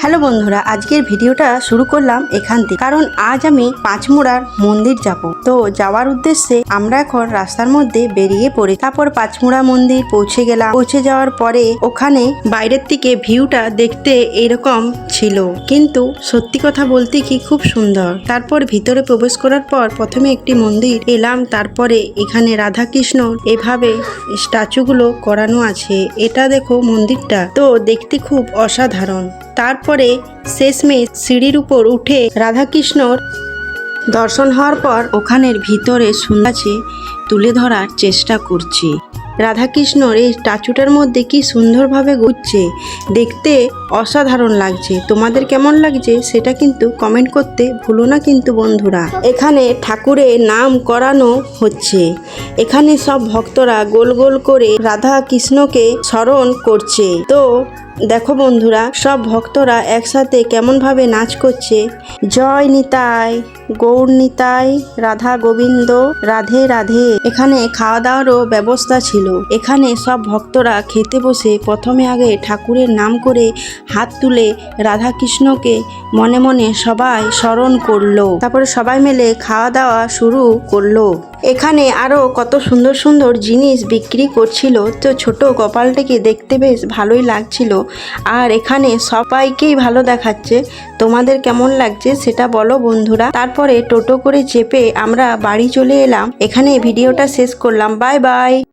Hello বন্ধুরা, আজকের ভিডিওটা শুরু করলাম এখান থেকে, কারণ আজ আমি পাঁচমুড়ার মন্দির যাব। তো যাওয়ার উদ্দেশ্যে আমরা এখন রাস্তার মধ্যে বেরিয়ে পড়ি। তারপর পাঁচমুড়া মন্দির পৌঁছে গেলাম। পৌঁছে যাওয়ার পরে ওখানে বাইরের থেকে ভিউটা দেখতে এরকম ছিল, কিন্তু সত্যি কথা বলতে কি খুব সুন্দর। তারপর ভিতরে প্রবেশ করার পর প্রথমে একটি মন্দির এলাম, তারপরে এখানে রাধাকৃষ্ণ এভাবে স্ট্যাচুগুলো করানো আছে। এটা দেখো মন্দিরটা, তো দেখতে খুব অসাধারণ। তারপরে শেষমেশ সিঁড়ির উপর উঠে রাধাকৃষ্ণর দর্শন হওয়ার পর ওখানের ভিতরে সুন্দর তুলে ধরার চেষ্টা করছি। রাধাকৃষ্ণর এই স্ট্যাচুটার মধ্যে কি সুন্দরভাবে ঘুরছে, দেখতে অসাধারণ লাগছে। তোমাদের কেমন লাগছে সেটা কিন্তু কমেন্ট করতে ভুলো না কিন্তু বন্ধুরা। এখানে ঠাকুরের নাম করানো হচ্ছে। এখানে সব ভক্তরা গোল গোল করে রাধা কৃষ্ণকে স্মরণ করছে। তো দেখো বন্ধুরা, সব ভক্তরা একসাথে কেমনভাবে নাচ করছে। জয় নিতাই, গৌর নিতাই, রাধা গোবিন্দ, রাধে রাধে। এখানে খাওয়া দাওয়ারও ব্যবস্থা ছিল। এখানে সব ভক্তরা খেতে বসে প্রথমে আগে ঠাকুরের নাম করে হাত তুলে রাধা কৃষ্ণকে মনে মনে সবাই স্মরণ করলো। তারপরে সবাই মিলে খাওয়া দাওয়া শুরু করলো। এখানে আরো কত সুন্দর সুন্দর জিনিস বিক্রি করছিল। তো ছোট গোপালটিকে দেখতে বেশ ভালোই লাগছিল, আর এখানে সবাইকেই ভালো দেখাচ্ছে। তোমাদের কেমন লাগছে সেটা বলো বন্ধুরা। তারপরে টোটো করে চেপে আমরা বাড়ি চলে এলাম। এখানে ভিডিওটা শেষ করলাম। Bye bye.